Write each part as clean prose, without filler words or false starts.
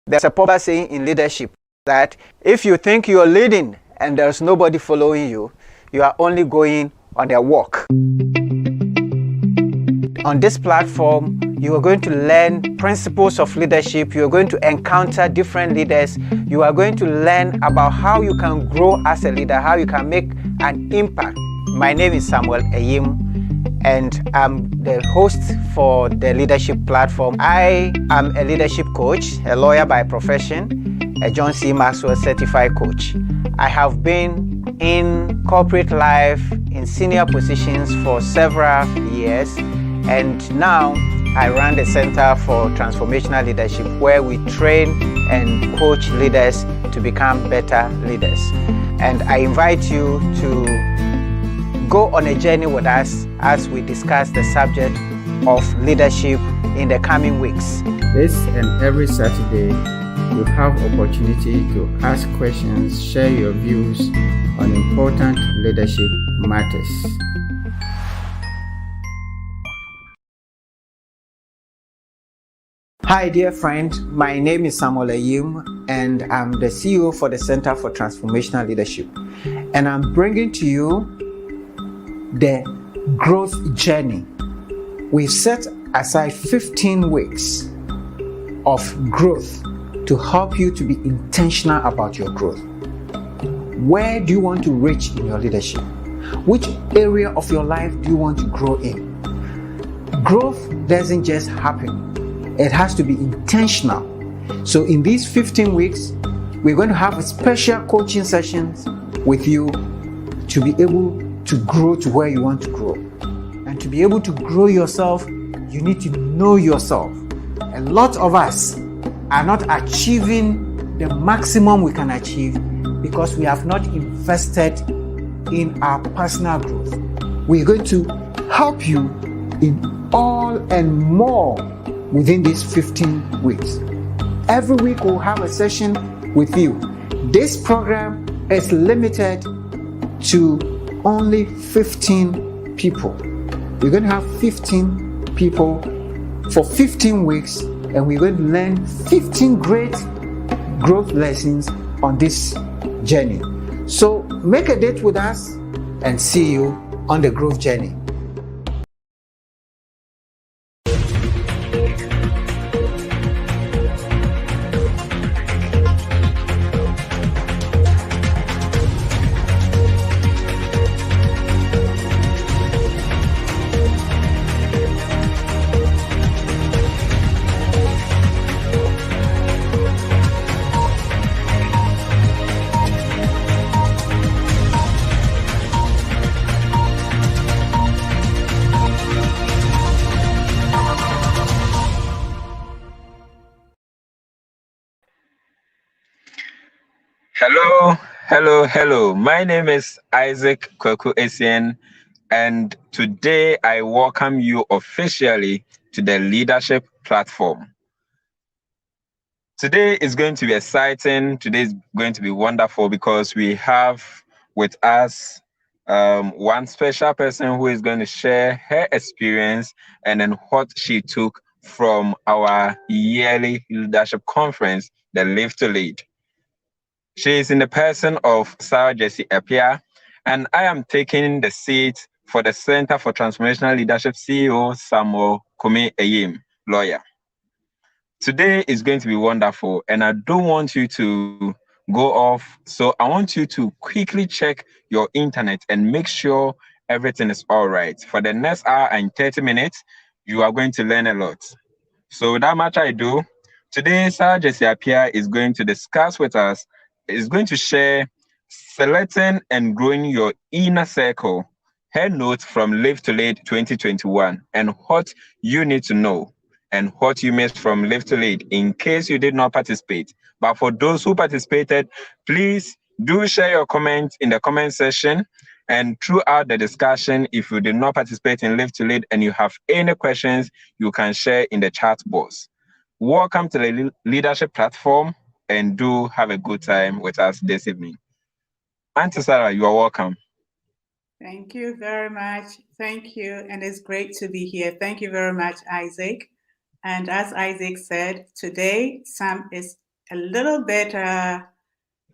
There's a popular saying in leadership that if you think you're leading and there's nobody following you, you are only going on a walk. On this platform, you are going to learn principles of leadership. You are going to encounter different leaders. You are going to learn about how you can grow as a leader, how you can make an impact. My name is Samuel Ayim, and I'm the host for the leadership platform. I am a leadership coach, a lawyer by profession, a John C. Maxwell certified coach. I have been in corporate life in senior positions for several years, and now I run the Center for Transformational Leadership, where we train and coach leaders to become better leaders. And I invite you to go on a journey with us as we discuss the subject of leadership in the coming weeks. This and every Saturday, you have opportunity to ask questions, share your views on important leadership matters. Hi dear friend, my name is Samuel Ayim, and I'm the CEO for the Center for Transformational Leadership. And I'm bringing to you the growth journey. We've set aside 15 weeks of growth to help you to be intentional about your growth. Where do you want to reach in your leadership? Which area of your life do you want to grow in? Growth doesn't just happen. It has to be intentional. So in these 15 weeks, we're going to have special coaching sessions with you to be able to grow to where you want to grow. And to be able to grow yourself, you need to know yourself. A lot of us are not achieving the maximum we can achieve because we have not invested in our personal growth. We're going to help you in all and more within these 15 weeks. Every week we'll have a session with you. This program is limited to only 15 people. We're going to have 15 people for 15 weeks, and we're going to learn 15 great growth lessons on this journey. So make a date with us and see you on the growth journey. Hello. My name is Isaac Kwaku Essien, and today I welcome you officially to the leadership platform. Today is going to be exciting. Today is going to be wonderful because we have with us one special person who is going to share her experience and then what she took from our yearly leadership conference, the LIVE2LEAD. She is in the person of Sarah Jessie Appiah, and I am taking the seat for the Center for Transformational Leadership CEO Samuel Ayim, lawyer. Today is going to be wonderful, and I don't want you to go off, so I want you to quickly check your internet and make sure everything is all right. For the next hour and 30 minutes, you are going to learn a lot. So without much ado, today Sarah Jessie Appiah is going to discuss with us, is going to share selecting and growing your inner circle, her notes from LIVE2LEAD 2021, and what you need to know and what you missed from LIVE2LEAD in case you did not participate. But for those who participated, please do share your comments in the comment section, and throughout the discussion, if you did not participate in LIVE2LEAD and you have any questions, you can share in the chat box. Welcome to the leadership platform, and do have a good time with us this evening. Auntie Sarah, you are welcome. Thank you very much. Thank you. And it's great to be here. Thank you very much, Isaac. And as Isaac said, today Sam is a little bit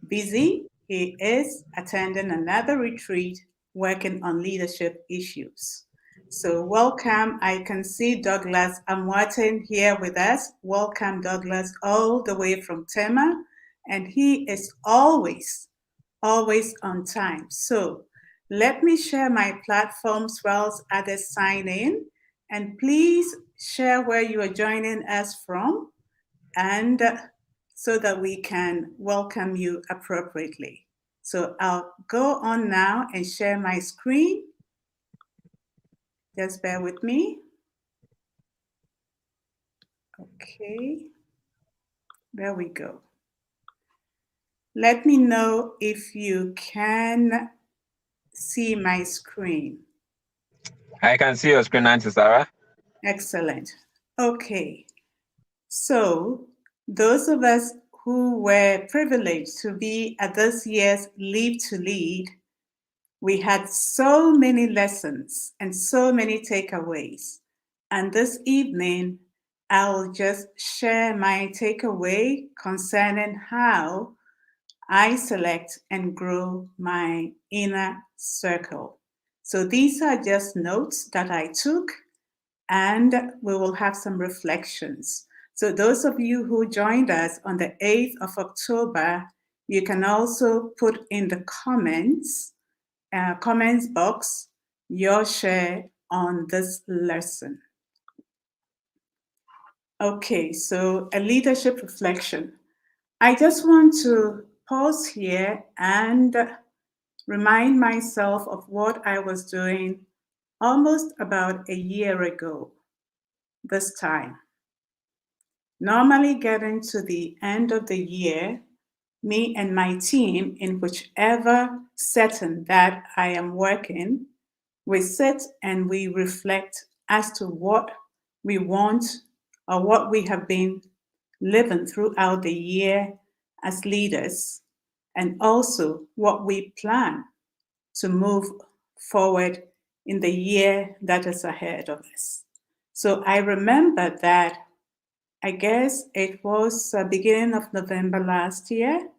busy. He is attending another retreat working on leadership issues. So welcome. I can see Douglas Amwaten here with us. Welcome, Douglas, all the way from Tema. And he is always on time. So let me share my platforms whilst others sign in. And please share where you are joining us from, and so that we can welcome you appropriately. So I'll go on now and share my screen. Just bear with me. Okay, there we go. Let me know if you can see my screen. I can see your screen, Auntie Sarah. Excellent. Okay, so those of us who were privileged to be at this year's LIVE2LEAD, we had so many lessons and so many takeaways. And this evening, I'll just share my takeaway concerning how I select and grow my inner circle. So these are just notes that I took, and we will have some reflections. So those of you who joined us on the 8th of October, you can also put in the comments box your share on this lesson. Okay, so a leadership reflection. I just want to pause here and remind myself of what I was doing almost about a year ago this time. Normally getting to the end of the year, me and my team, in whichever setting that I am working, we sit and we reflect as to what we want or what we have been living throughout the year as leaders, and also what we plan to move forward in the year that is ahead of us. So I remember that, I guess it was beginning of November last year,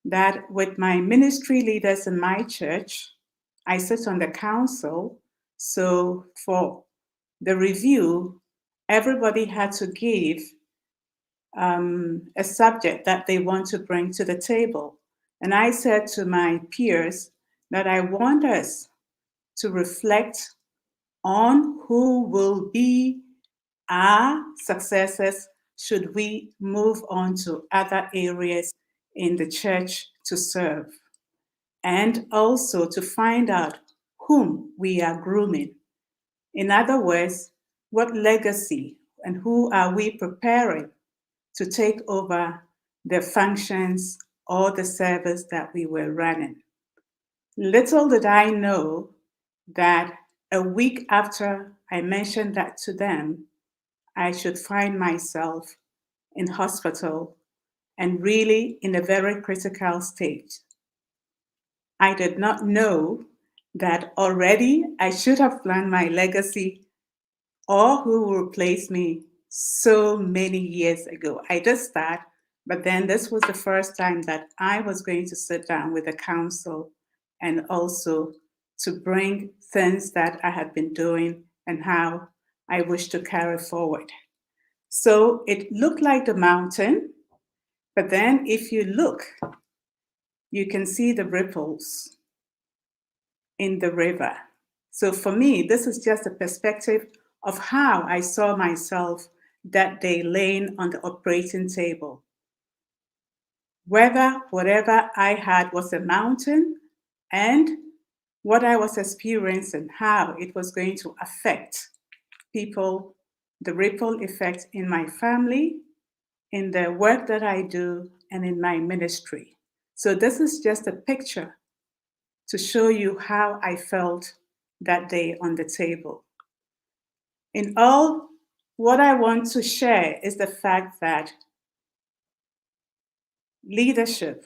that with my ministry leaders in my church, I sit on the council. So for the review, everybody had to give a subject that they want to bring to the table. And I said to my peers that I want us to reflect on who will be our successors should we move on to other areas in the church to serve, and also to find out whom we are grooming. In other words, what legacy and who are we preparing to take over the functions or the service that we were running. Little did I know that a week after I mentioned that to them, I should find myself in hospital and really in a very critical state. I did not know that already I should have planned my legacy or who will replace me so many years ago. I did start, but then this was the first time that I was going to sit down with the council and also to bring things that I had been doing and how I wish to carry forward. So it looked like the mountain, but then if you look, you can see the ripples in the river. So for me, this is just a perspective of how I saw myself that day laying on the operating table. Whatever I had was a mountain, and what I was experiencing, how it was going to affect people, the ripple effect in my family, in the work that I do, and in my ministry. So this is just a picture to show you how I felt that day on the table. In all, what I want to share is the fact that leadership,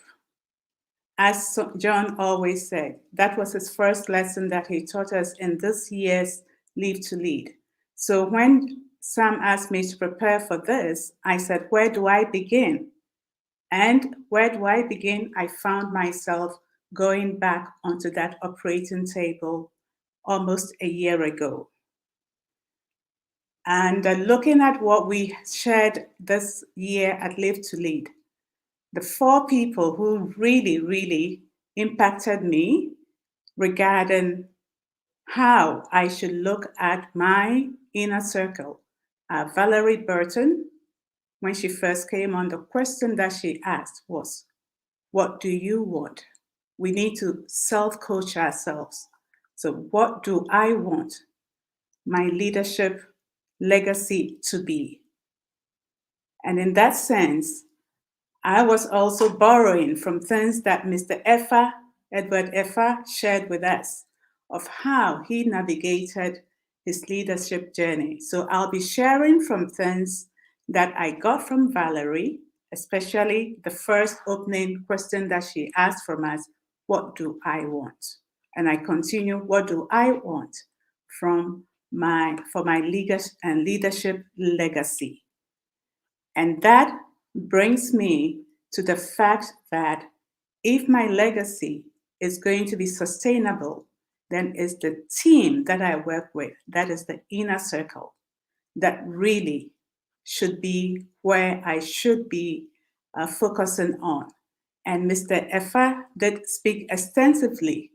as John always said, that was his first lesson that he taught us in this year's LIVE2LEAD. So when Sam asked me to prepare for this, I said, where do I begin? And where do I begin? I found myself going back onto that operating table almost a year ago. And looking at what we shared this year at LIVE2LEAD, the 4 people who really, really impacted me regarding how I should look at my inner circle. Valerie Burton, when she first came on, the question that she asked was, what do you want? We need to self-coach ourselves. So what do I want my leadership legacy to be? And in that sense, I was also borrowing from things that Mr. Edward Effa, shared with us of how he navigated his leadership journey. So I'll be sharing from things that I got from Valerie, especially the first opening question that she asked from us, what do I want? And I continue, what do I want for my leadership legacy? And that brings me to the fact that if my legacy is going to be sustainable, then it's the team that I work with, that is the inner circle, that really should be where I should be focusing on. And Mr. Effa did speak extensively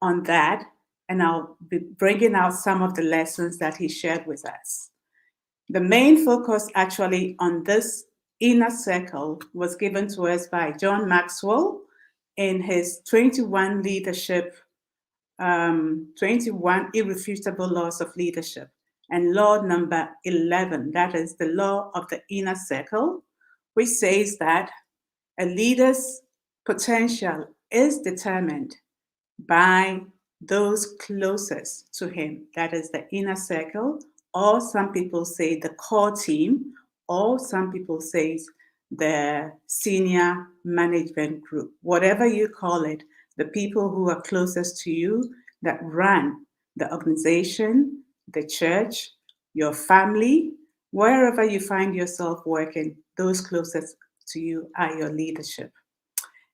on that, and I'll be bringing out some of the lessons that he shared with us. The main focus actually on this inner circle was given to us by John Maxwell in his 21 irrefutable laws of leadership. And law number 11, that is the law of the inner circle, which says that a leader's potential is determined by those closest to him, that is the inner circle, or some people say the core team, or some people say the senior management group. Whatever you call it, the people who are closest to you that run the organization, the church, your family, wherever you find yourself working, those closest to you are your leadership.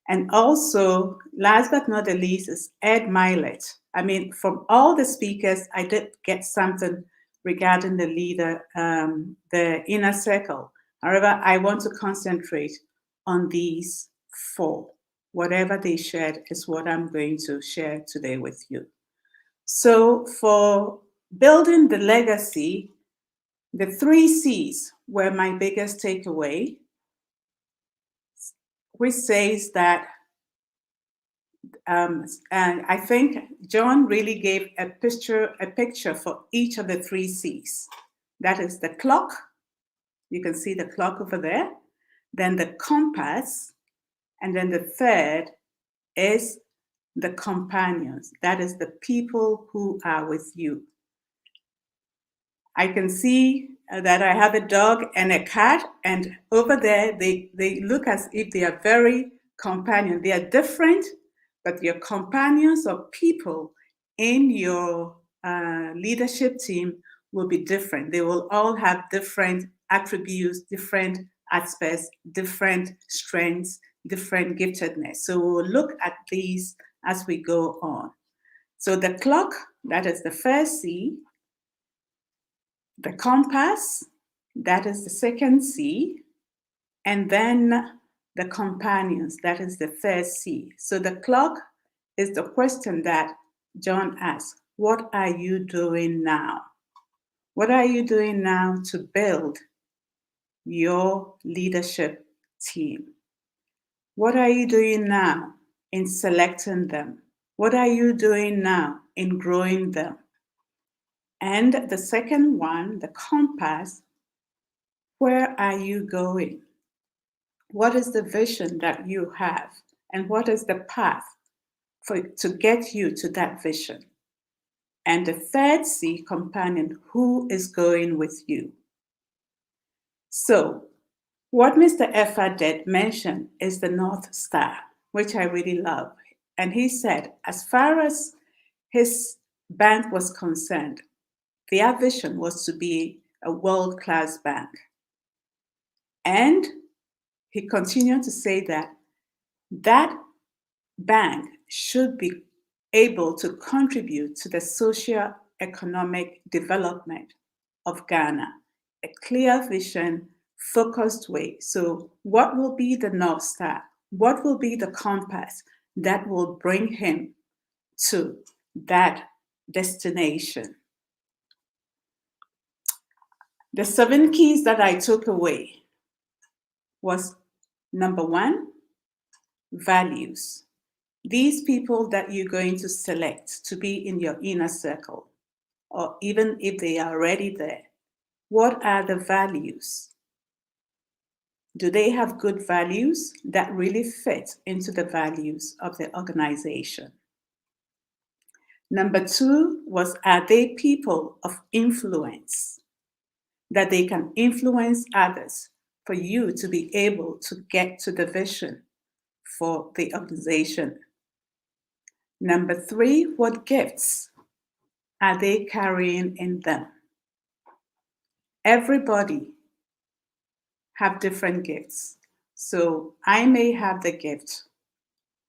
And also, last but not the least, is Ed Milet. I mean, from all the speakers, I did get something regarding the leader, the inner circle. However, I want to concentrate on these 4. Whatever they shared is what I'm going to share today with you. So for building the legacy, the 3 C's were my biggest takeaway, which says that, and I think John really gave a picture for each of the 3 C's. That is the clock. You can see the clock over there. Then the compass. And then the third is the companions. That is the people who are with you. I can see that I have a dog and a cat, and over there they look as if they are very companion. They are different, but your companions or people in your leadership team will be different. They will all have different attributes, different aspects, different strengths, different giftedness. So we'll look at these as we go on. So the clock, that is the first C. The compass, that is the second C. And then the companions, that is the third C. So the clock is the question that John asked. What are you doing now? What are you doing now to build your leadership team? What are you doing now in selecting them? What are you doing now in growing them? And the second one, the compass, where are you going? What is the vision that you have? And what is the path to get you to that vision? And the third C, companion, who is going with you? So what Mr. Effa did mention is the North Star, which I really love. And he said, as far as his bank was concerned, their vision was to be a world-class bank. And he continued to say that that bank should be able to contribute to the socio-economic development of Ghana, a clear vision, focused way. So what will be the North Star? What will be the compass that will bring him to that destination? The 7 keys that I took away was, number 1, values. These people that you're going to select to be in your inner circle, or even if they are already there, what are the values? Do they have good values that really fit into the values of the organization? Number 2 was, are they people of influence, that they can influence others for you to be able to get to the vision for the organization? Number 3, what gifts are they carrying in them? Everybody have different gifts. So I may have the gift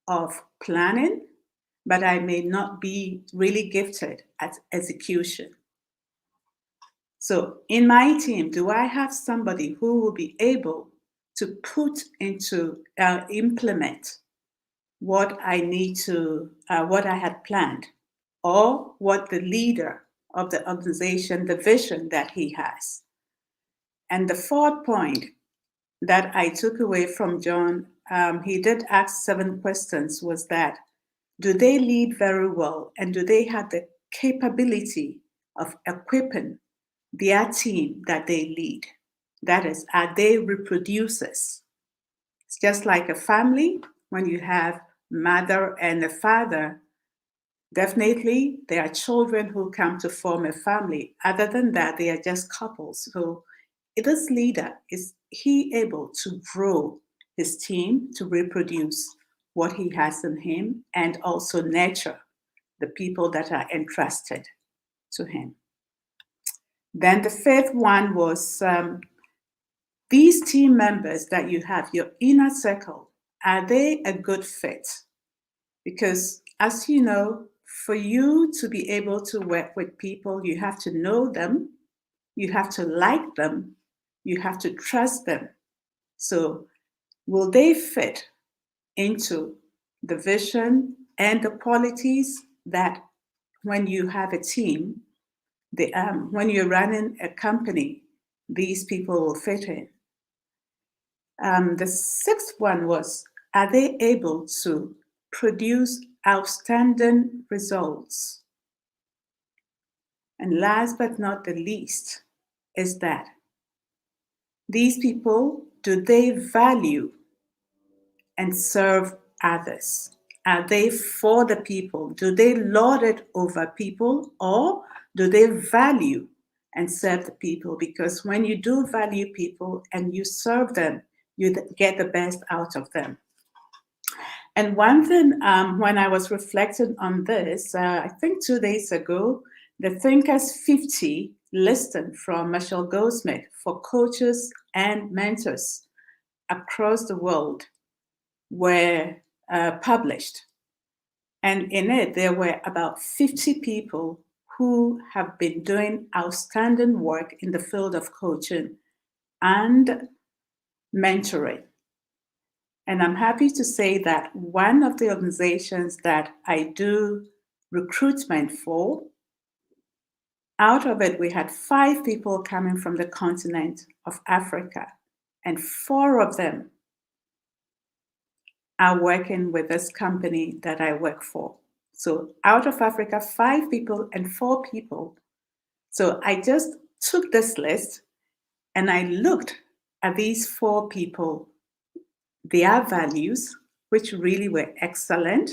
of planning, but I may not be really gifted at execution. So in my team, do I have somebody who will be able to put into, implement what I need to, what I had planned, or what the leader of the organization, the vision that he has? And the 4th point that I took away from John, he did ask 7 questions, was that, do they lead very well? And do they have the capability of equipping their team that they lead? That is, are they reproducers? It's just like a family. When you have mother and a father, definitely there are children who come to form a family. Other than that, they are just couples. So this leader, is he able to grow his team to reproduce what he has in him, and also nurture the people that are entrusted to him? Then the 5th one was, these team members that you have, your inner circle, are they a good fit? Because as you know, for you to be able to work with people, you have to know them, you have to like them, you have to trust them. So will they fit into the vision and the qualities that when you have a team, when you're running a company, these people will fit in? The 6th one was, are they able to produce outstanding results? And last but not the least is that these people, do they value and serve others? Are they for the people? Do they lord it over people, or do they value and serve the people? Because when you do value people and you serve them, you get the best out of them. And one thing, when I was reflecting on this, I think 2 days ago, the Thinkers 50 listed from Michelle Goldsmith for coaches and mentors across the world were published. And in it, there were about 50 people who have been doing outstanding work in the field of coaching and mentoring. And I'm happy to say that one of the organizations that I do recruitment for, out of it, we had 5 people coming from the continent of Africa, and 4 of them are working with this company that I work for. So out of Africa, 5 people and 4 people. So I just took this list and I looked at these 4 people, their values, which really were excellent.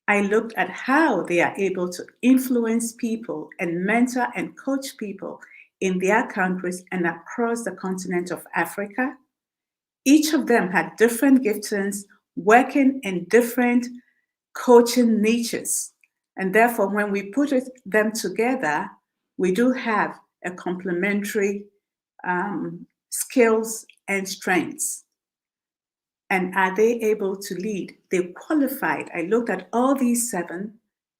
I looked at how they are able to influence people and mentor and coach people in their countries and across the continent of Africa. Each of them had different giftings, working in different coaching niches. And therefore, when we put them together, we do have a complementary skills and strengths. And are they able to lead? They qualified. I looked at all these 7,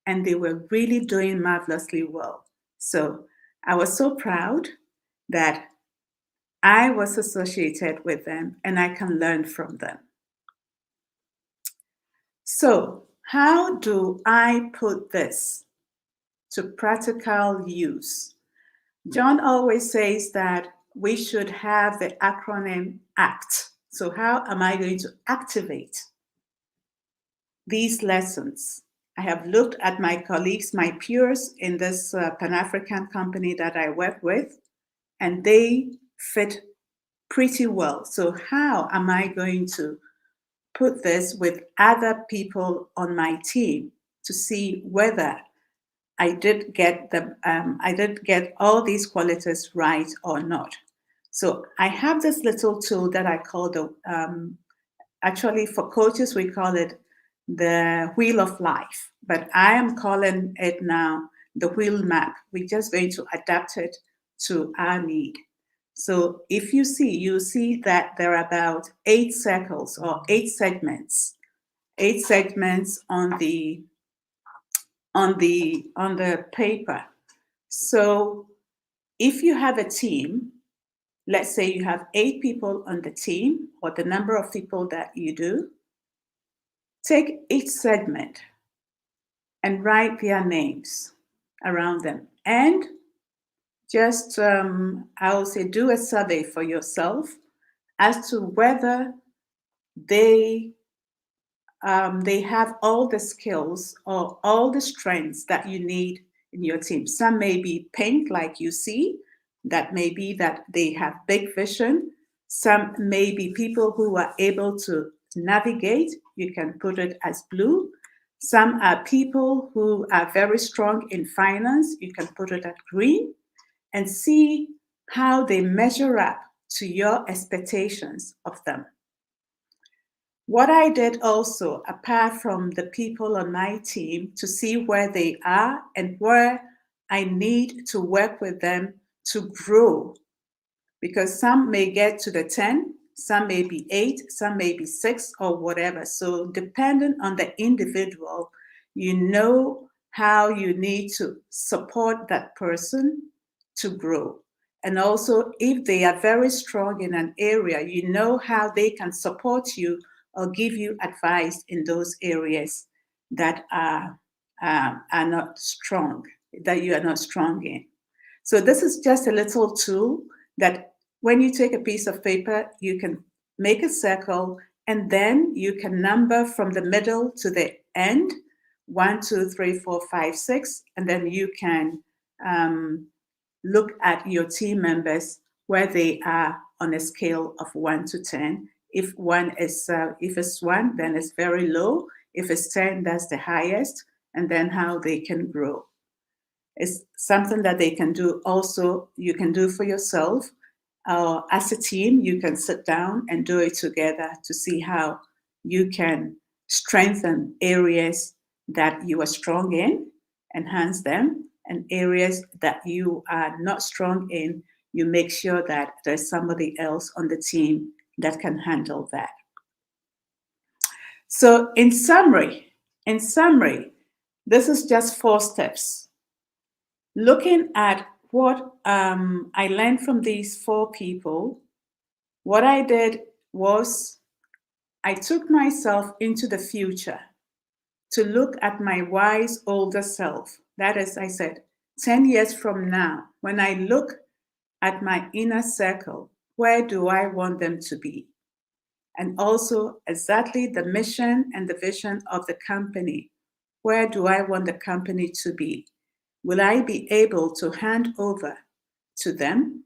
and they were really doing marvelously well. So I was so proud that I was associated with them and I can learn from them. So how do I put this to practical use? John always says that we should have the acronym ACT. So how am I going to activate these lessons? I have looked at my colleagues, my peers in this Pan-African company that I work with, and they fit pretty well. So how am I going to put this with other people on my team to see whether I did get all these qualities right or not? So I have this little tool that I call the, actually for coaches, we call it the Wheel of Life, but I am calling it now the Wheel Map. We're just going to adapt it to our need. So if you see that there are about 8 circles or 8 segments on the paper. So if you have a team, let's say you have 8 people on the team, or the number of people that you do, take each segment and write their names around them. And just, I will say, do a survey for yourself as to whether they have all the skills or all the strengths that you need in your team. Some may be pink, like you see. That may be that they have big vision. Some may be people who are able to navigate. You can put it as blue. Some are people who are very strong in finance. You can put it at green, and see how they measure up to your expectations of them. What I did also, apart from the people on my team, to see where they are and where I need to work with them to grow, because some may get to the 10, some may be 8, some may be 6 or whatever. So depending on the individual, you know how you need to support that person to grow. And also, if they are very strong in an area, you know how they can support you or give you advice in those areas that are not strong, that you are not strong in. So this is just a little tool that when you take a piece of paper, you can make a circle, and then you can number from the middle to the end, 1, 2, 3, 4, 5, 6, and then you can look at your team members where they are on a scale of 1 to 10. If it's 1, then it's very low. If it's 10, that's the highest, and then how they can grow. It's something that they can do also, you can do for yourself. As a team, you can sit down and do it together to see how you can strengthen areas that you are strong in, enhance them, and areas that you are not strong in, you make sure that there's somebody else on the team that can handle that. So in summary, this is just 4 steps. Looking at what I learned from these 4 people, what I did was I took myself into the future to look at my wise older self. That is, I said, 10 years from now, when I look at my inner circle, where do I want them to be? And also exactly the mission and the vision of the company. Where do I want the company to be? Will I be able to hand over to them?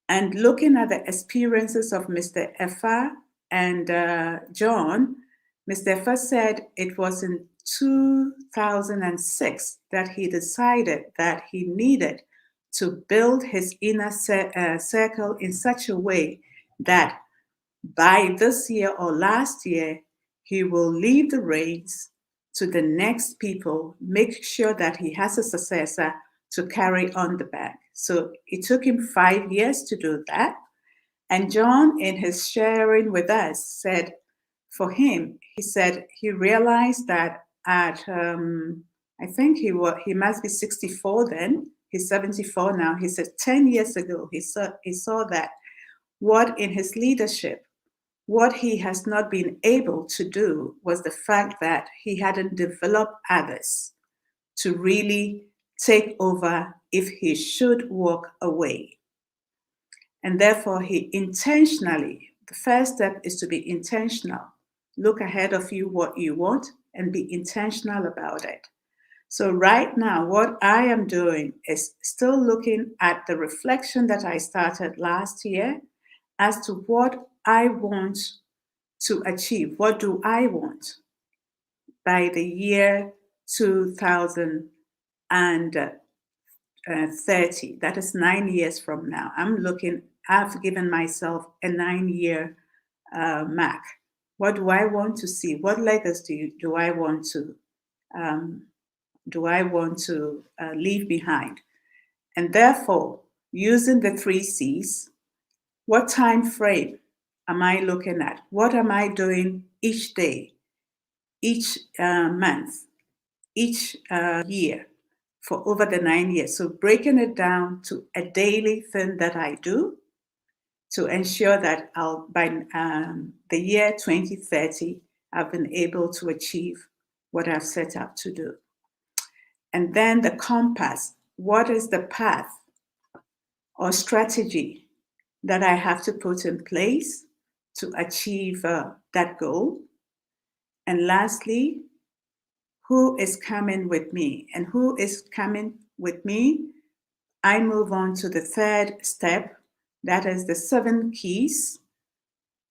And looking at the experiences of Mr. Appiah and John, Mr. Appiah said it was in 2006 that he decided that he needed to build his inner circle in such a way that by this year or last year, he will leave the reins to the next people, make sure that he has a successor to carry on the back. So it took him 5 years to do that. And John, in his sharing with us, said, for him, he said he realized that at, I think he must be 64 then, he's 74 now. He said 10 years ago, he saw that what in his leadership, what he has not been able to do was the fact that he hadn't developed others to really take over if he should walk away. And therefore, he intentionally, the first step is to be intentional. Look ahead of you what you want and be intentional about it. So right now, what I am doing is still looking at the reflection that I started last year as to what I want to achieve. What do I want by the year 2030? That is 9 years from now. I've given myself a 9-year mark. What do I want to see? What legacy do I want to leave behind? And therefore, using the 3 C's, what time frame am I looking at? What am I doing each day, each month, each year for over the 9 years? So breaking it down to a daily thing that I do to ensure that by the year 2030, I've been able to achieve what I've set out to do. And then the compass, what is the path or strategy that I have to put in place to achieve that goal? And lastly, who is coming with me? And who is coming with me? I move on to the third step, that is the 7 keys,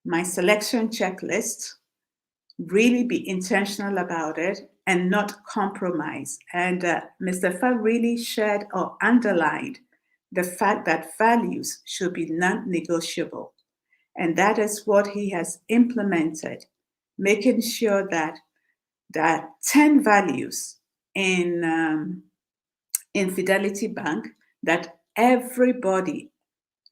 my selection checklist. Really be intentional about it and not compromise. And Mr. Fa really shared or underlined the fact that values should be non-negotiable. And that is what he has implemented, making sure that 10 values in Fidelity Bank that everybody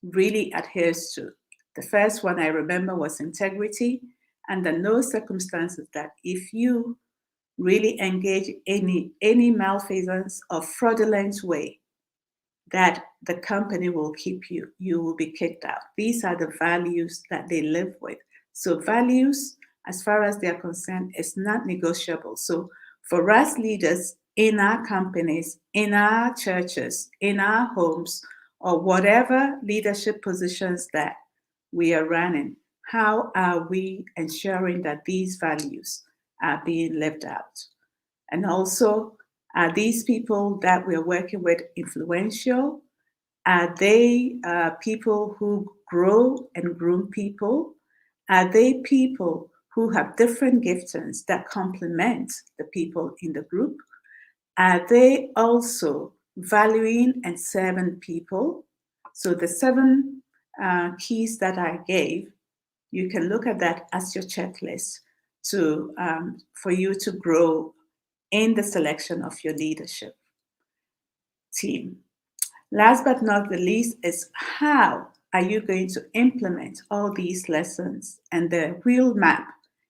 really adheres to. The first one I remember was integrity, and the no circumstances that if you really engage any malfeasance or fraudulent way, that the company will keep you. You will be kicked out. These are the values that they live with. So values, as far as they are concerned, is not negotiable. So for us leaders in our companies, in our churches, in our homes, or whatever leadership positions that we are running, how are we ensuring that these values are being lived out? And also, are these people that we're working with influential? Are they people who grow and groom people? Are they people who have different giftings that complement the people in the group? Are they also valuing and serving people? So the 7 keys that I gave, you can look at that as your checklist for you to grow in the selection of your leadership team. Last but not the least is how are you going to implement all these lessons? And the wheel map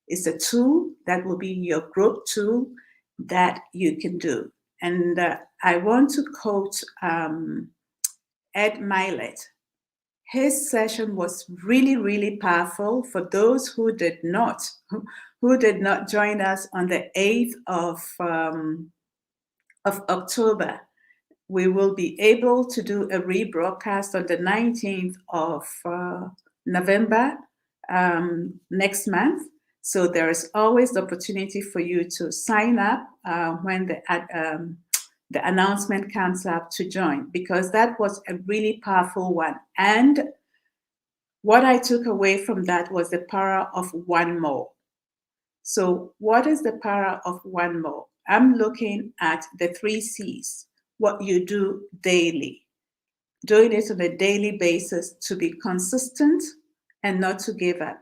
is a tool that will be your growth tool that you can do. And I want to quote Ed Milet. His session was really, really powerful for those who did not join us on the 8th of October. We will be able to do a rebroadcast on the 19th of November next month. So there is always the opportunity for you to sign up when the announcement comes up to join, because that was a really powerful one. And what I took away from that was the power of one more. So what is the power of one more? I'm looking at the 3 C's, what you do daily, doing it on a daily basis to be consistent and not to give up.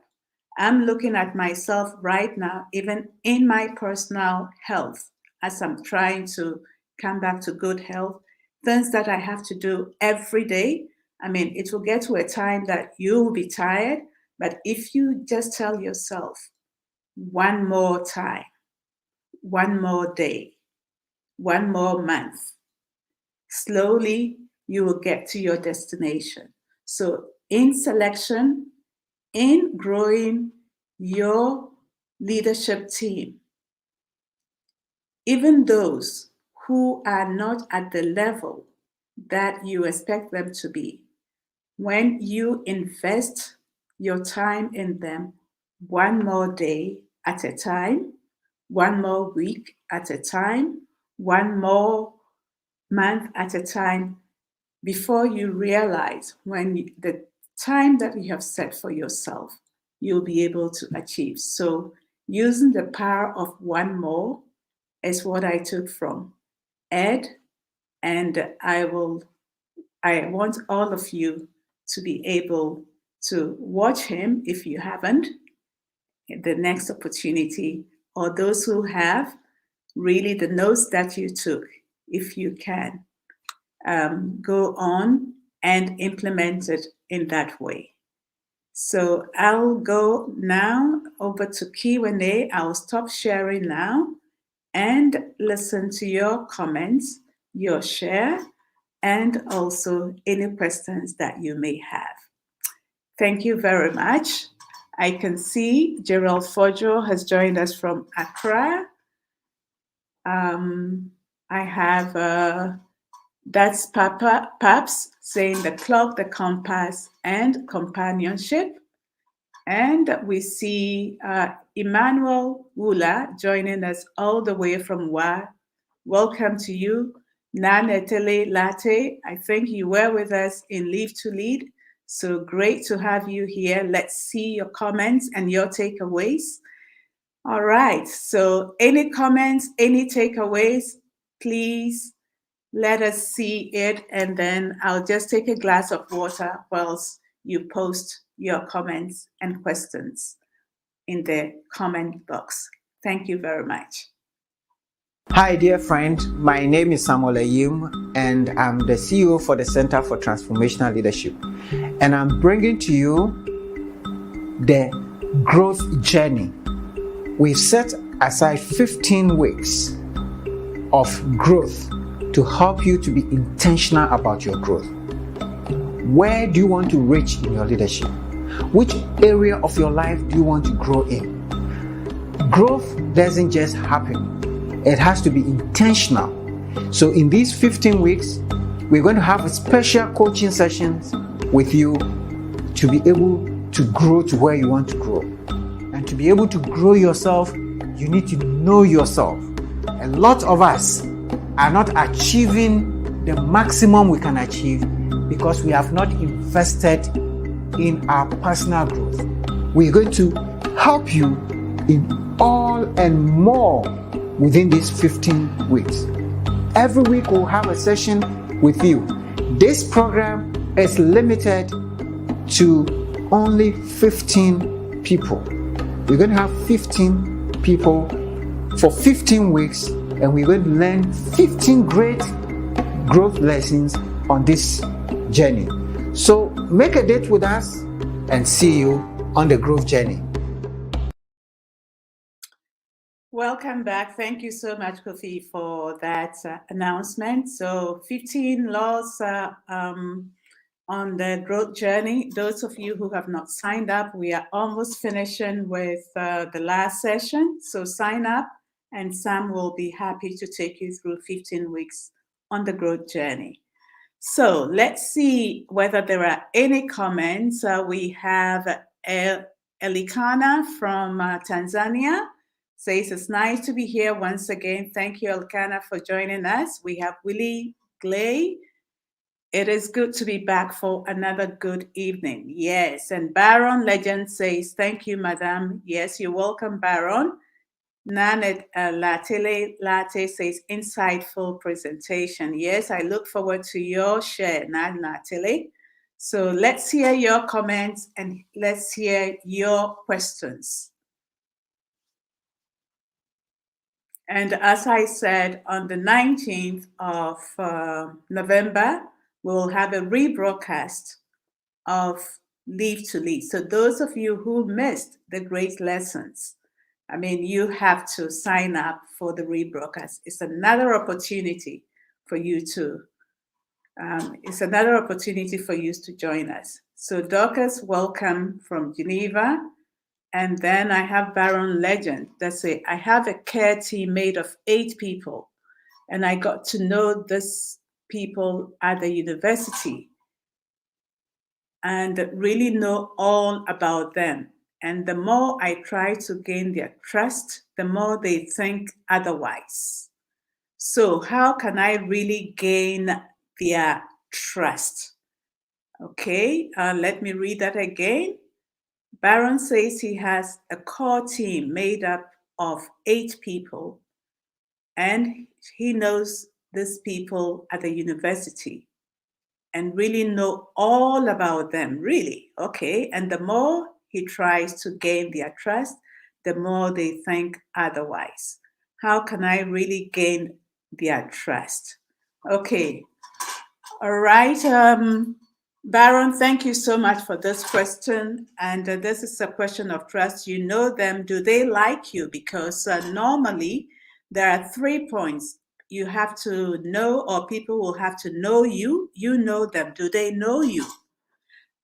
I'm looking at myself right now, even in my personal health, as I'm trying to come back to good health, things that I have to do every day I mean, it will get to a time that you will be tired, but if you just tell yourself, one more time, one more day, one more month, slowly you will get to your destination. So in selection, in growing your leadership team, even those who are not at the level that you expect them to be, when you invest your time in them, one more day at a time, one more week at a time, one more month at a time, before you realize the time that you have set for yourself, you'll be able to achieve. So using the power of one more is what I took from Ed, and I want all of you to be able to watch him if you haven't, the next opportunity, or those who have, really the notes that you took, if you can, go on and implement it in that way. So I'll go now over to Q&A. I'll stop sharing now and listen to your comments, your share, and also any questions that you may have. Thank you very much. I can see Gerald Fojo has joined us from Accra. I have that's Paps saying the clock, the compass, and companionship. And we see Emmanuel Wula joining us all the way from Wa. Welcome to you. Nanetele Latte, I think you were with us in LIVE2LEAD. So great to have you here. Let's see your comments and your takeaways. All right, so any comments, any takeaways, please let us see it, and then I'll just take a glass of water whilst you post your comments and questions in the comment box. Thank you very much. Hi, dear friend. My name is Samuel Ayim, and I'm the CEO for the Center for Transformational Leadership. And I'm bringing to you the growth journey. We've set aside 15 weeks of growth to help you to be intentional about your growth. Where do you want to reach in your leadership? Which area of your life do you want to grow in? Growth doesn't just happen. It has to be intentional. So in these 15 weeks, we're going to have special coaching sessions with you to be able to grow to where you want to grow. And to be able to grow yourself, you need to know yourself. A lot of us are not achieving the maximum we can achieve because we have not invested in our personal growth. We're going to help you in all and more within these 15 weeks. Every week we'll have a session with you. This program is limited to only 15 people. We're going to have 15 people for 15 weeks, and we're going to learn 15 great growth lessons on this journey. So make a date with us and see you on the growth journey. Welcome back. Thank you so much, Kofi, for that announcement. So 15 laws on the growth journey. Those of you who have not signed up, we are almost finishing with the last session. So sign up, and Sam will be happy to take you through 15 weeks on the growth journey. So let's see whether there are any comments. We have Elikana from Tanzania. Says it's nice to be here once again. Thank you, Elikana, for joining us. We have Willie Glay. It is good to be back for another good evening. Yes, and Baron Legend says, thank you, madam. Yes, you're welcome, Baron. Nanet Latte says, insightful presentation. Yes, I look forward to your share, Natile. So let's hear your comments and let's hear your questions. And as I said, on the 19th of November, we'll have a rebroadcast of Live2Lead. So those of you who missed the great lessons, I mean, you have to sign up for the rebroadcast. It's another opportunity for you to join us. So Dorcas, welcome from Geneva. And then I have Baron Legend that say, I have a care team made of 8 people, and I got to know these people at the university and really know all about them. And the more I try to gain their trust, the more they think otherwise. So how can I really gain their trust? Okay, let me read that again. Baron says he has a core team made up of 8 people, and he knows these people at the university and really know all about them, really. Okay, and the more he tries to gain their trust, the more they think otherwise. How can I really gain their trust? Okay, all right. Baron, thank you so much for this question. And this is a question of trust. You know them. Do they like you? Because normally there are 3 points. You have to know, or people will have to know you. You know them. Do they know you?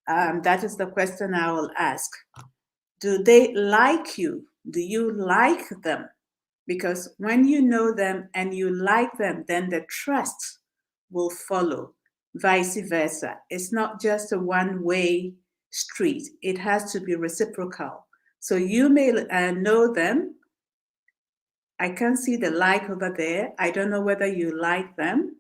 That is the question I will ask. Do they like you? Do you like them? Because when you know them and you like them, then the trust will follow. Vice versa. It's not just a one-way street. It has to be reciprocal. So you may know them. I can see the like over there. I don't know whether you like them.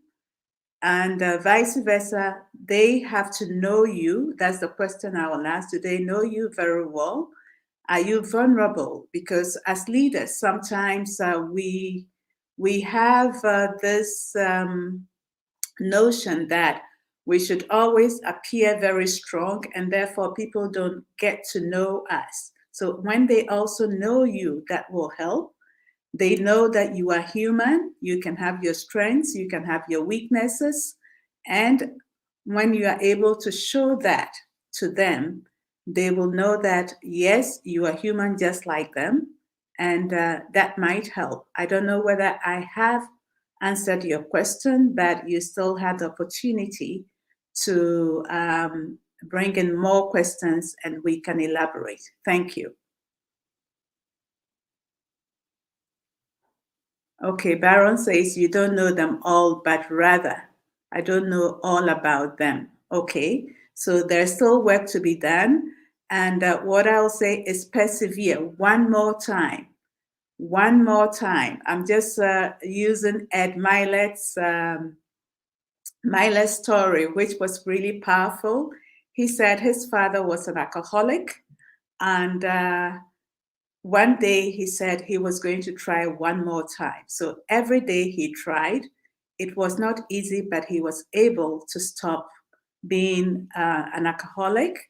And vice versa, they have to know you. That's the question I will ask. Do they know you very well? Are you vulnerable? Because as leaders, sometimes we have this notion that we should always appear very strong, and therefore people don't get to know us. So when they also know you, that will help. They know that you are human. You can have your strengths, you can have your weaknesses. And when you are able to show that to them, they will know that, yes, you are human just like them. And that might help. I don't know whether I have answered your question, but you still have the opportunity to bring in more questions and we can elaborate. Thank you. Okay, Baron says you don't know them all, but rather, I don't know all about them. Okay, so there's still work to be done. And what I'll say is persevere one more time. One more time. I'm just using Ed Milet's story, which was really powerful. He said his father was an alcoholic, and one day he said he was going to try one more time. So every day he tried. It was not easy, but he was able to stop being an alcoholic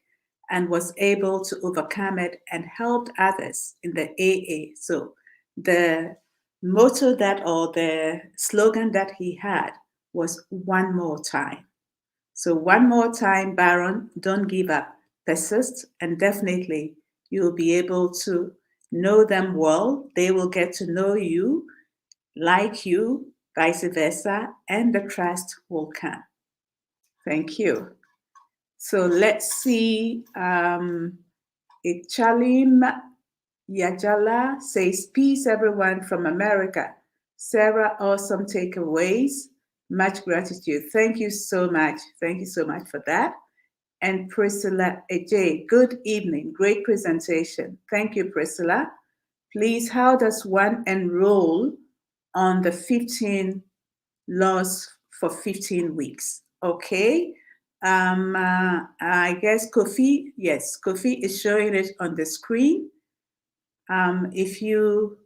and was able to overcome it and helped others in the AA. So the motto or the slogan that he had was one more time. So one more time, Baron, don't give up, persist, and definitely you'll be able to know them well. They will get to know you, like you, vice versa, and the trust will come. Thank you. So let's see. Ichalim Yajala says, peace everyone from America. Sarah, awesome takeaways. Much gratitude. Thank you so much. Thank you so much for that. And Priscilla Ej, good evening. Great presentation. Thank you, Priscilla. Please, how does one enroll on the 15 laws for 15 weeks? Okay. I guess Kofi, yes, Kofi is showing it on the screen. If you,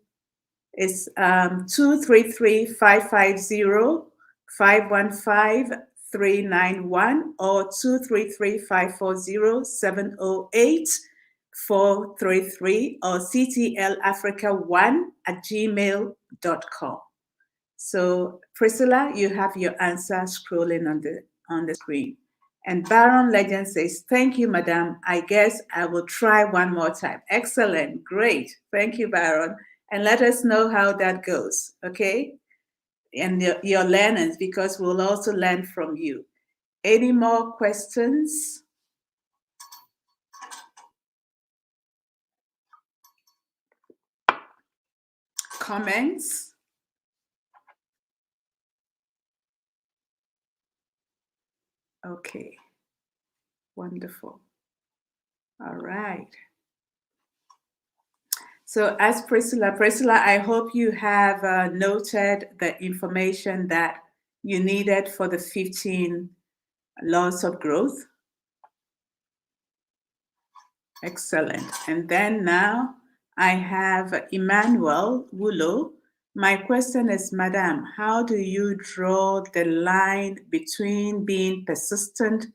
it's 233-550-515-391 or 233-540-708-433 or ctlafrica1@gmail.com. So Priscilla, you have your answer scrolling on the screen. And Baron Legend says, thank you, Madam. I guess I will try one more time. Excellent. Great. Thank you, Baron. And let us know how that goes, okay? And your learnings, because we'll also learn from you. Any more questions? Comments? Okay, wonderful. All right. So as Priscilla, I hope you have noted the information that you needed for the 15 laws of growth. Excellent. And then now I have Emmanuel Wulo. My question is, Madam, how do you draw the line between being persistent,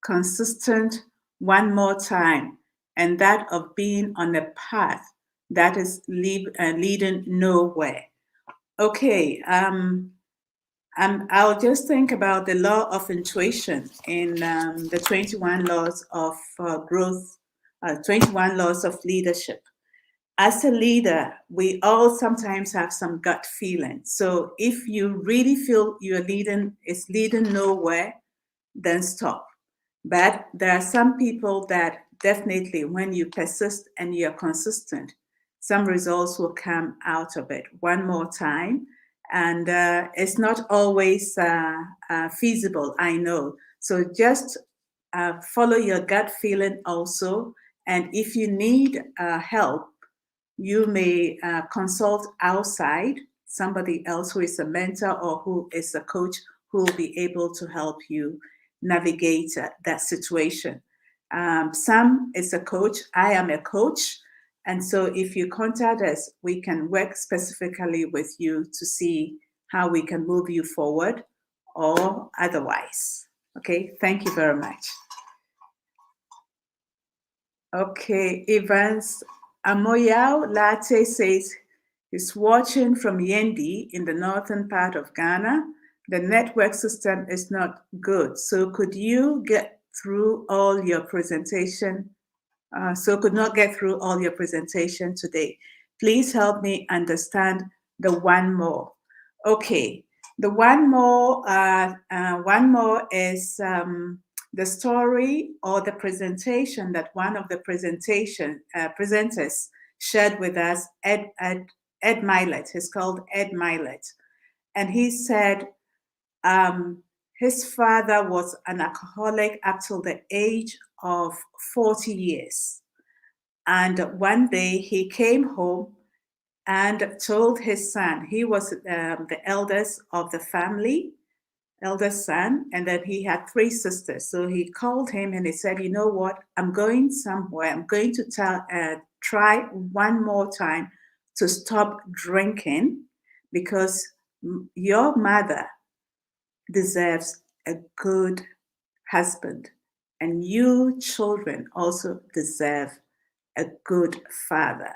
consistent, one more time, and that of being on a path that is leading nowhere? Okay, I'll just think about the law of intuition in the 21 laws of growth, 21 laws of leadership. As a leader, we all sometimes have some gut feeling. So if you really feel your leading is leading nowhere, then stop. But there are some people that definitely, when you persist and you're consistent, some results will come out of it. One more time. And it's not always feasible, I know. So just follow your gut feeling also. And if you need help, you may consult outside somebody else who is a mentor or who is a coach who will be able to help you navigate that situation. Sam is a coach. I am a coach. And so if you contact us, we can work specifically with you to see how we can move you forward or otherwise. Okay, thank you very much. Okay, Evans Amoyao Latte says he's watching from Yendi in the northern part of Ghana. The network system is not good. So could you get through all your presentation? Could not get through all your presentation today. Please help me understand the one more. Okay, the one more is the story or the presentation that one of the presenters shared with us, Ed Milet. He's called Ed Milet. And he said his father was an alcoholic up till the age of 40 years. And one day he came home and told his son, he was the eldest of the family, eldest son, and then he had 3 sisters. So he called him and he said, you know what, I'm going somewhere. I'm going to try one more time to stop drinking because your mother deserves a good husband, and you children also deserve a good father.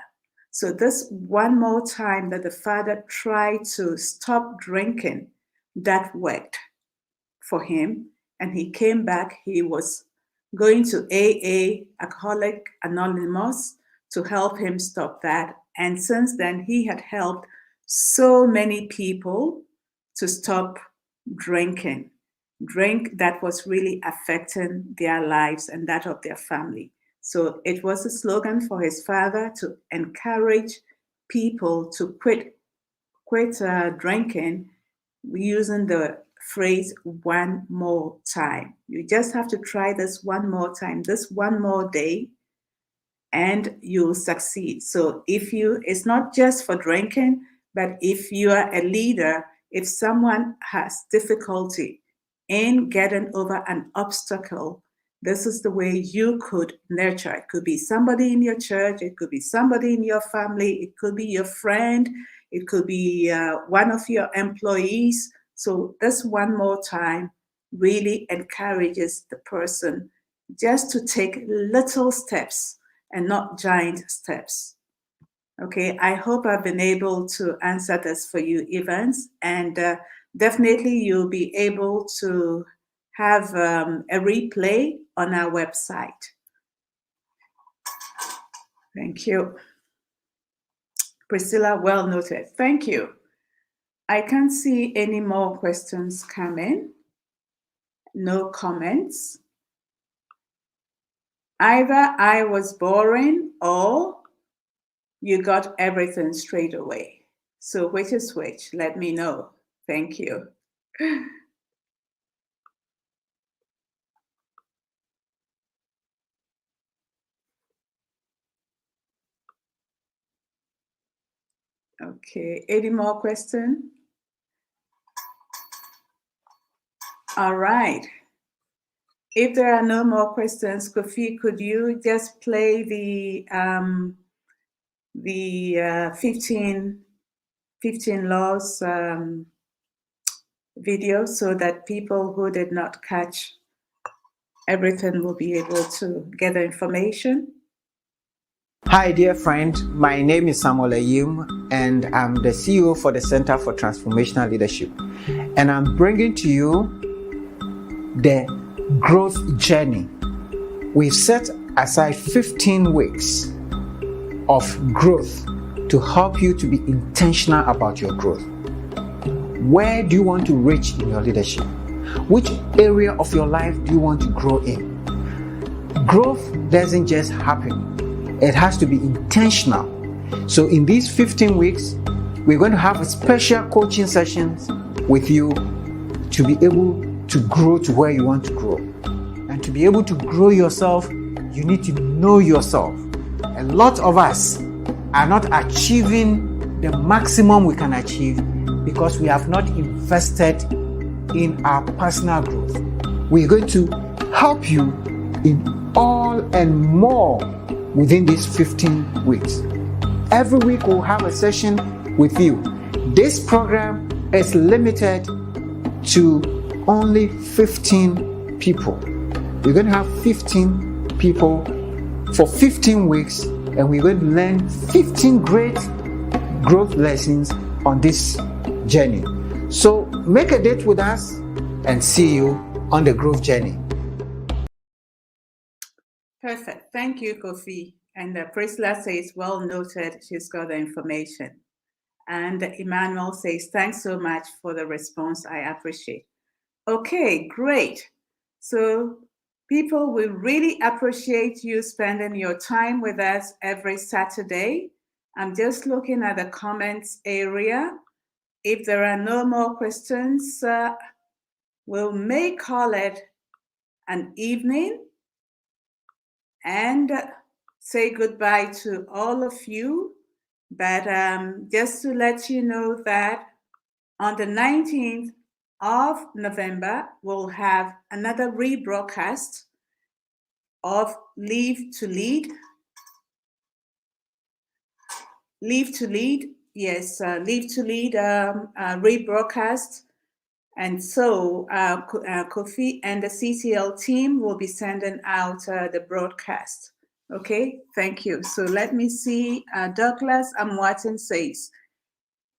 So this one more time that the father tried to stop drinking, that worked for him. And he came back, he was going to AA, Alcoholic Anonymous, to help him stop that. And since then, he had helped so many people to stop drinking. Drink that was really affecting their lives and that of their family. So it was a slogan for his father to encourage people to quit drinking using the phrase one more time. You just have to try this one more time, this one more day, and you'll succeed. So it's not just for drinking, but if you are a leader, if someone has difficulty in getting over an obstacle, this is the way you could nurture. It could be somebody in your church, it could be somebody in your family, it could be your friend, it could be one of your employees. So this one more time really encourages the person just to take little steps and not giant steps. Okay, I hope I've been able to answer this for you, Evans, and definitely you'll be able to have a replay on our website. Thank you. Priscilla, well noted. Thank you. I can't see any more questions come in. No comments. Either I was boring or you got everything straight away. So which is which? Let me know. Thank you. Okay, any more questions? All right. If there are no more questions, Kofi, could you just play the 15 laws video so that people who did not catch everything will be able to get the information? Hi, dear friend. My name is Samuel Ayim, and I'm the CEO for the Center for Transformational Leadership. And I'm bringing to you the growth journey. We've set aside 15 weeks of growth to help you to be intentional about your growth. Where do you want to reach in your leadership? Which area of your life do you want to grow in? Growth doesn't just happen. It has to be intentional. So in these 15 weeks, we're going to have a special coaching sessions with you to be able to grow to where you want to grow. And to be able to grow yourself, you need to know yourself. A lot of us are not achieving the maximum we can achieve because we have not invested in our personal growth. We're going to help you in all and more within these 15 weeks. Every week we'll have a session with you. This program is limited to only 15 people. We're going to have 15 people for 15 weeks, and we're going to learn 15 great growth lessons on this journey. So make a date with us and see you on the growth journey. Perfect. Thank you, Kofi. And Priscilla says, well noted, she's got the information. And Emmanuel says, thanks so much for the response. I appreciate. Okay, great. So people will really appreciate you spending your time with us every Saturday. I'm just looking at the comments area. If there are no more questions, we may call it an evening and say goodbye to all of you. But just to let you know that on the 19th of November, we'll have another rebroadcast of LIVE2LEAD. LIVE2LEAD, yes, LIVE2LEAD rebroadcast. And so Kofi and the CCL team will be sending out the broadcast. Okay, thank you. So let me see. Douglas Amwatin says,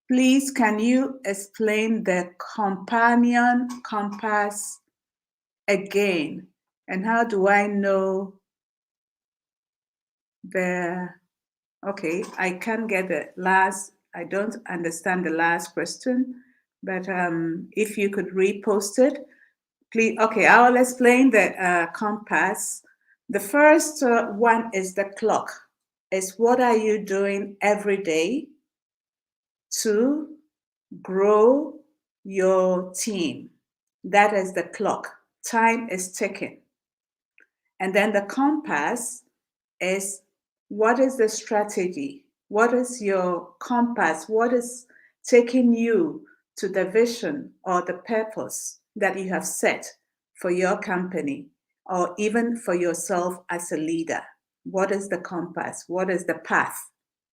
please, can you explain the companion compass again? And how do I know the, okay, I can't get the last, I don't understand the last question. But if you could repost it, please. Okay, I'll explain the compass. The first one is the clock. It's what are you doing every day to grow your team? That is the clock. Time is ticking. And then the compass is what is the strategy? What is your compass? What is taking you to the vision or the purpose that you have set for your company or even for yourself as a leader? What is the compass? What is the path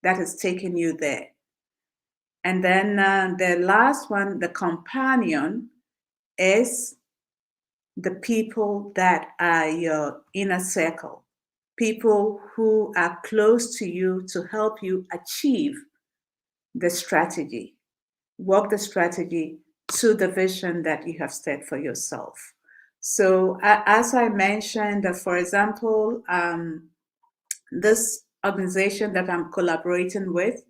that is taking you there? And then the last one, the companion, is the people that are your inner circle, people who are close to you to help you achieve the strategy. Walk the strategy to the vision that you have set for yourself. So as I mentioned, for example, this organization that I'm collaborating with,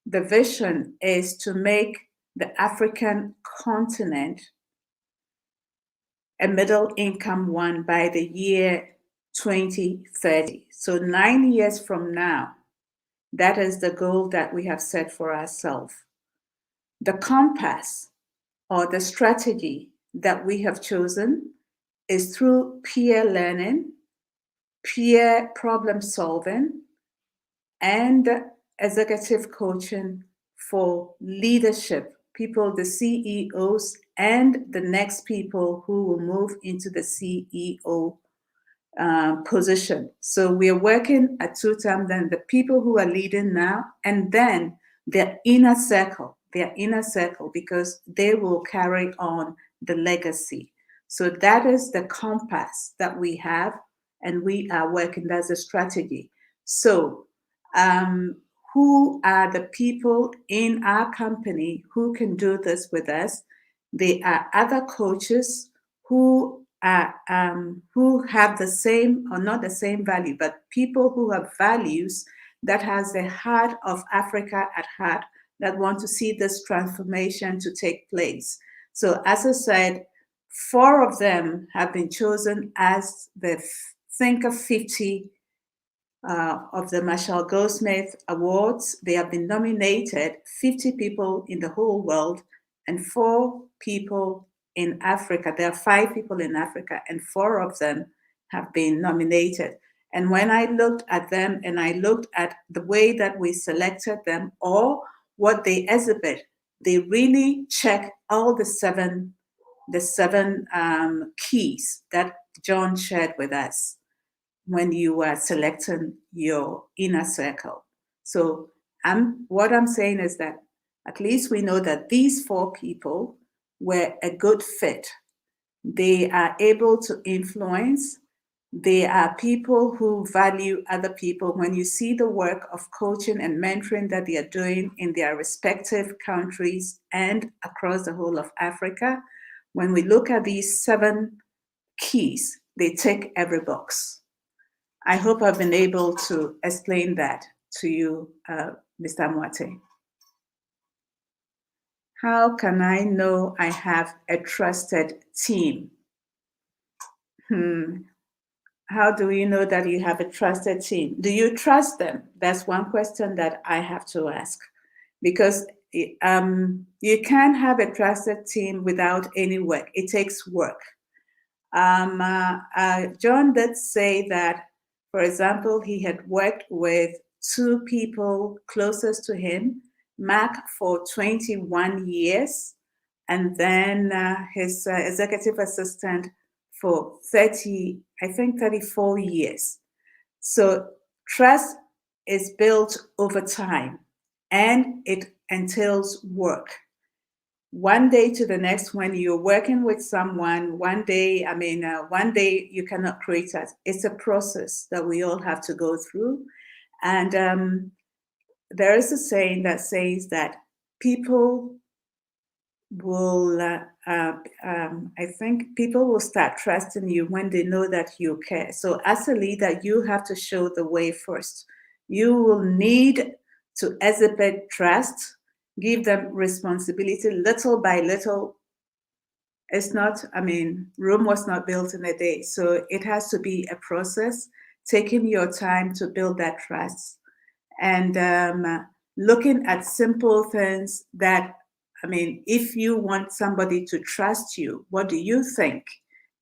the vision is to make the African continent a middle income one by the year 2030. So 9 years from now, that is the goal that we have set for ourselves. The compass or the strategy that we have chosen is through peer learning, peer problem solving, and executive coaching for leadership, people, the CEOs, and the next people who will move into the CEO position. So we are working at two times, then the people who are leading now, and then their inner circle, because they will carry on the legacy. So that is the compass that we have, and we are working. That's a strategy. So who are the people in our company who can do this with us? They are other coaches who have the same, or not the same value, but people who have values that has the heart of Africa at heart, that want to see this transformation to take place. So as I said, 4 of them have been chosen as the Thinker 50 of the Marshall Goldsmith Awards. They have been nominated, 50 people in the whole world and 4 people in Africa. There are 5 people in Africa, and 4 of them have been nominated. And when I looked at them and I looked at the way that we selected them or what they exhibit, they really check all the seven keys that John shared with us when you are selecting your inner circle. So what I'm saying is that at least we know that these 4 people were a good fit. They are able to influence. They are people who value other people. When you see the work of coaching and mentoring that they are doing in their respective countries and across the whole of Africa, when we look at these 7 keys, they tick every box. I hope I've been able to explain that to you, Mr. Mwate. How can I know I have a trusted team? How do you know that you have a trusted team? Do you trust them? That's one question that I have to ask. Because you can't have a trusted team without any work. It takes work. John did say that, for example, he had worked with 2 people closest to him, Mark for 21 years, and then his executive assistant for 34 years. So trust is built over time, and it entails work. One day to the next, when you're working with someone, one day you cannot create that. It's a process that we all have to go through. And there is a saying that says that people will, I think people will start trusting you when they know that you care. So as a leader, you have to show the way first. You will need to exhibit trust, give them responsibility little by little. It's not, Rome was not built in a day. So it has to be a process, taking your time to build that trust. And looking at simple things that, if you want somebody to trust you, what do you think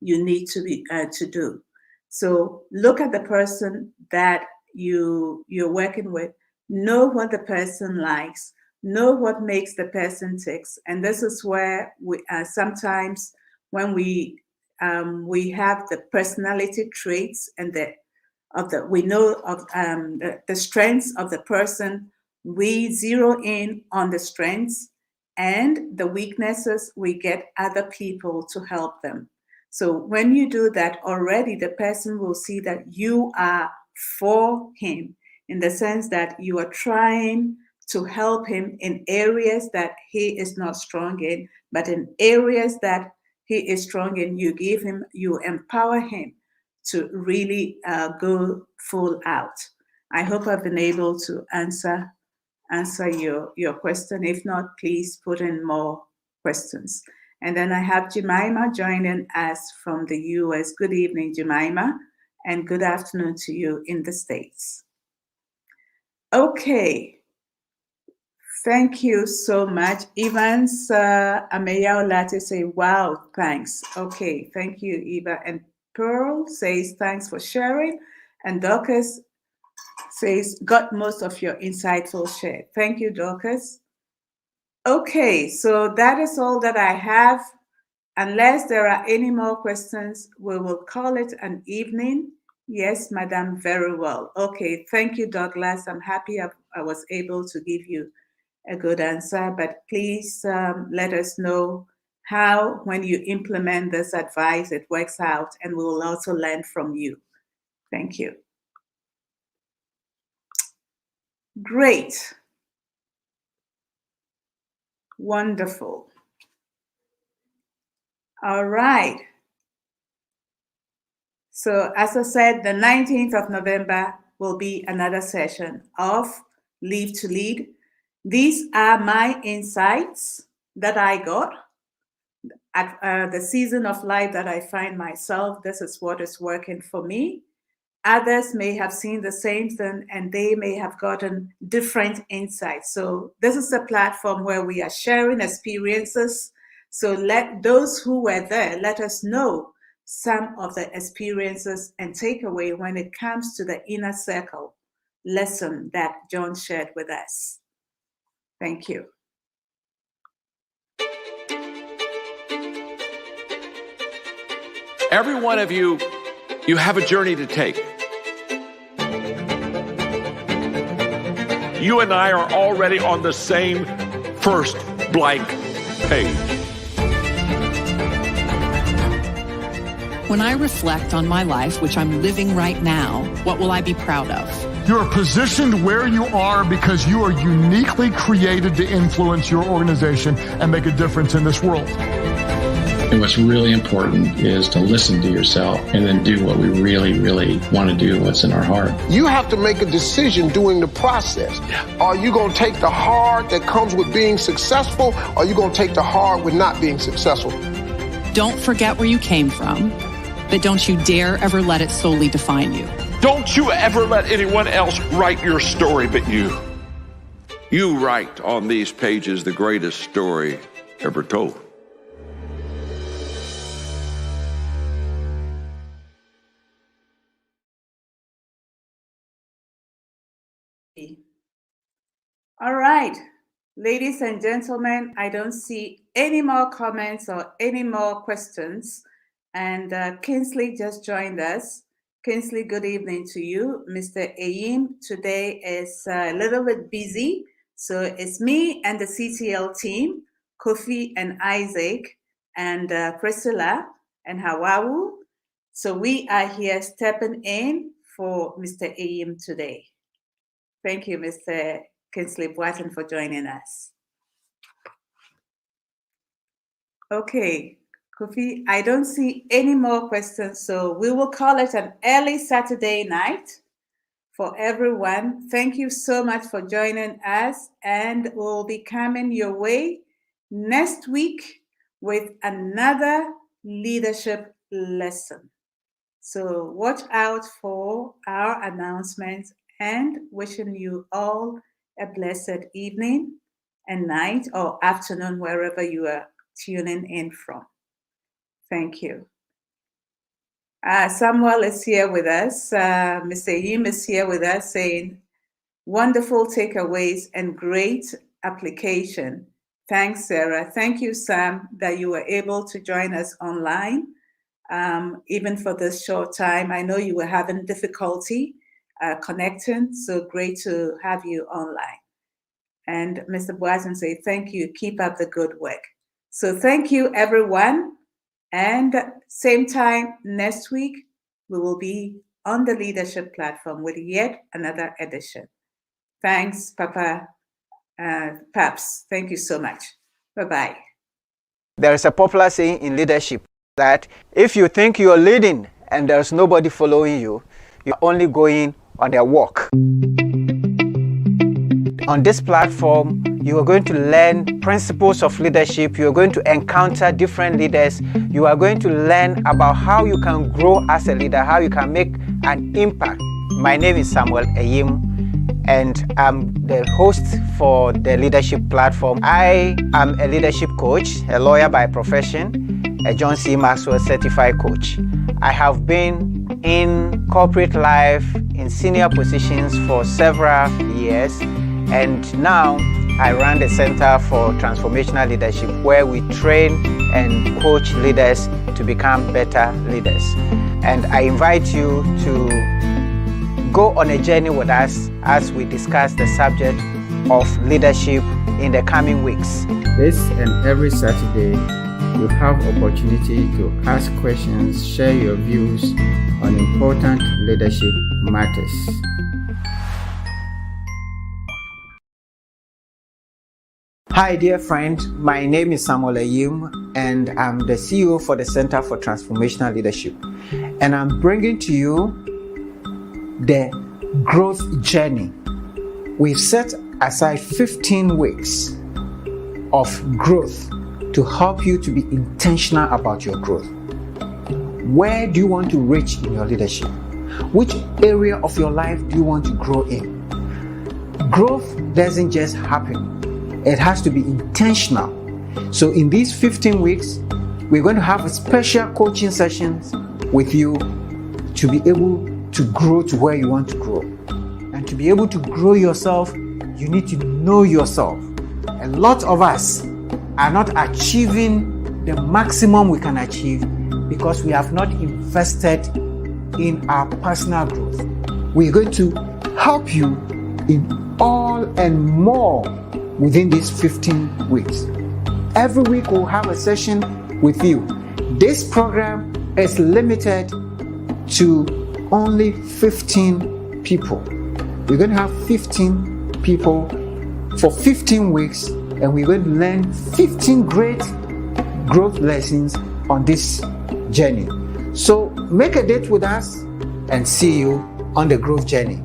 you need to do? So look at the person that you're working with, know what the person likes, know what makes the person ticks. And this is where we sometimes when we have the personality traits and we know of the strengths of the person, we zero in on the strengths, and the weaknesses, we get other people to help them. So when you do that, already the person will see that you are for him, in the sense that you are trying to help him in areas that he is not strong in, but in areas that he is strong in you. You empower him to really go full out. I hope I've been able to answer your question. If not, please put in more questions. And then I have Jemima joining us from the US. Good evening, Jemima, and good afternoon to you in the States. Okay. Thank you so much. Evans Ameya Olate say, wow, thanks. Okay, thank you, Eva. And Pearl says, thanks for sharing. And Dorcas says, got most of your insightful share. Thank you, Dorcas. Okay, so that is all that I have. Unless there are any more questions, we will call it an evening. Yes, madam, very well. Okay, thank you, Douglas. I'm happy I was able to give you a good answer, but please let us know how, when you implement this advice, it works out, and we will also learn from you. Thank you. Great. Wonderful. All right. So as I said, the 19th of November will be another session of Live to Lead. These are my insights that I got at the season of life that I find myself. This is what is working for me. Others may have seen the same thing and they may have gotten different insights. So this is a platform where we are sharing experiences. So let those who were there, let us know some of the experiences and takeaway when it comes to the inner circle lesson that John shared with us. Thank you. Every one of you have a journey to take. You and I are already on the same first blank page. When I reflect on my life, which I'm living right now, what will I be proud of? You're positioned where you are because you are uniquely created to influence your organization and make a difference in this world. And what's really important is to listen to yourself and then do what we really, really want to do, what's in our heart. You have to make a decision during the process. Are you going to take the hard that comes with being successful, or are you going to take the hard with not being successful? Don't forget where you came from, but don't you dare ever let it solely define you. Don't you ever let anyone else write your story but you. You write on these pages the greatest story ever told. All right, ladies and gentlemen, I don't see any more comments or any more questions. And Kingsley just joined us. Kingsley, good evening to you. Mr. Ayim today is a little bit busy. So it's me and the CTL team, Kofi and Isaac and Priscilla and Hawawu. So we are here stepping in for Mr. Ayim today. Thank you, Mr. Kingsley Boateng, for joining us. Okay. Kofi, I don't see any more questions, so we will call it an early Saturday night for everyone. Thank you so much for joining us, and we'll be coming your way next week with another leadership lesson. So watch out for our announcements, and wishing you all a blessed evening and night or afternoon, wherever you are tuning in from. Thank you. Samuel is here with us. Mr. Yim is here with us saying, wonderful takeaways and great application. Thanks, Sarah. Thank you, Sam, that you were able to join us online, even for this short time. I know you were having difficulty connecting, so great to have you online. And Mr. Boateng say, thank you. Keep up the good work. So thank you, everyone. And same time next week, we will be on the leadership platform with yet another edition. Thanks, Papa Paps. Thank you so much. Bye-bye. There is a popular saying in leadership that if you think you're leading and there's nobody following you, you're only going on a walk. On this platform, you are going to learn principles of leadership. You are going to encounter different leaders. You are going to learn about how you can grow as a leader, how you can make an impact. My name is Samuel Ayim, and I'm the host for the leadership platform. I am a leadership coach, a lawyer by profession, a John C. Maxwell certified coach. I have been in corporate life in senior positions for several years, and now I run the Center for Transformational Leadership, where we train and coach leaders to become better leaders. And I invite you to go on a journey with us as we discuss the subject of leadership in the coming weeks. This and every Saturday, you have opportunity to ask questions, share your views on important leadership matters. Hi dear friend, my name is Samuel Ayim, and I'm the CEO for the Center for Transformational Leadership. And I'm bringing to you the growth journey. We've set aside 15 weeks of growth to help you to be intentional about your growth. Where do you want to reach in your leadership? Which area of your life do you want to grow in? Growth doesn't just happen. It has to be intentional. So in these 15 weeks, we're going to have a special coaching sessions with you to be able to grow to where you want to grow. And to be able to grow yourself, you need to know yourself. A lot of us are not achieving the maximum we can achieve because we have not invested in our personal growth. We're going to help you in all and more within these 15 weeks. Every week we'll have a session with you. This program is limited to only 15 people. We're going to have 15 people for 15 weeks, and we're going to learn 15 great growth lessons on this journey. So make a date with us and see you on the growth journey.